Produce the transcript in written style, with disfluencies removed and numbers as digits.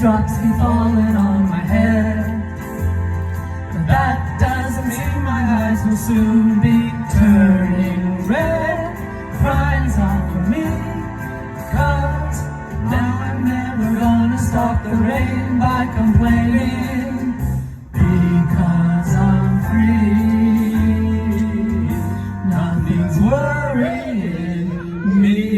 raindrops keep falling on my head. But that doesn't mean my eyes will soon be turning red. Crying's not for me, 'cause now I'm never gonna stop the rain by complaining, because I'm free. Nothing's worrying me.